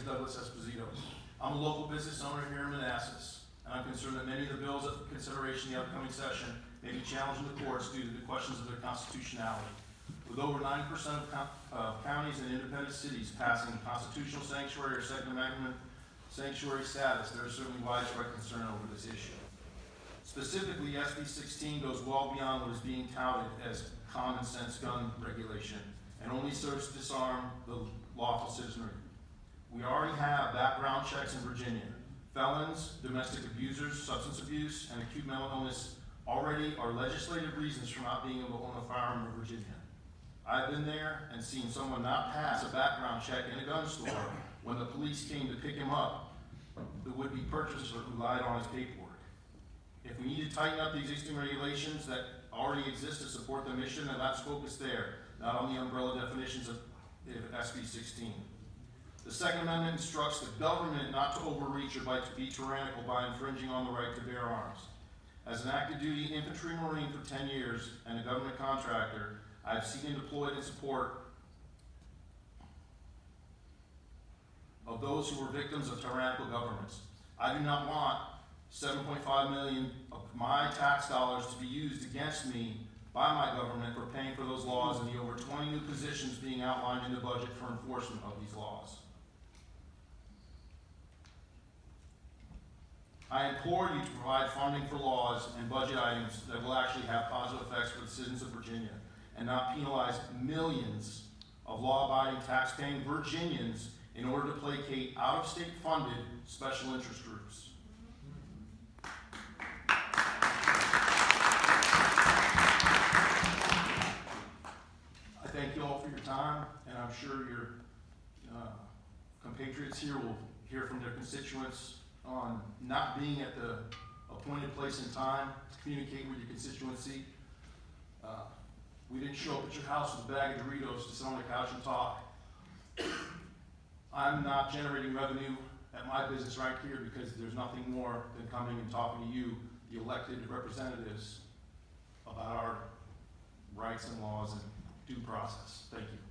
Douglas Espisito. I'm a local business owner here in Manassass, and I'm concerned that many of the bills up for consideration in the upcoming session may be challenged in the courts due to the questions of their constitutionality. With over 90% of counties and independent cities passing constitutional sanctuary or Second Amendment sanctuary status, there is certainly widespread concern over this issue. Specifically, SB 16 goes well beyond what is being touted as common sense gun regulation and only serves to disarm the lawful citizenry. We already have background checks in Virginia. Felons, domestic abusers, substance abuse, and acute mental illness already are legislative reasons for not being able to own a firearm in Virginia. I've been there and seen someone not pass a background check in a gun store when the police came to pick him up. The would-be purchaser who lied on his paperwork. If we need to tighten up the existing regulations that already exist to support the mission, then let's focus there, not on the umbrella definitions of SB 16. The Second Amendment instructs the government not to overreach or be tyrannical by infringing on the right to bear arms. As an active duty infantry marine for 10 years and a government contractor, I have seen and deployed in support of those who were victims of tyrannical governments. I do not want $7.5 million of my tax dollars to be used against me by my government for paying for those laws and the over 20 new positions being outlined in the budget for enforcement of these laws. I implore you to provide funding for laws and budget items that will actually have positive effects for the citizens of Virginia and not penalize millions of law-abiding, tax-paying Virginians in order to placate out-of-state funded special interest groups. I thank you all for your time, and I'm sure your compatriots here will hear from their constituents on not being at the appointed place and time to communicate with your constituency. We didn't show up at your house with a bag of Doritos to sit on the couch and talk. I'm not generating revenue at my business right here because there's nothing more than coming and talking to you, the elected representatives, about our rights and laws and due process. Thank you.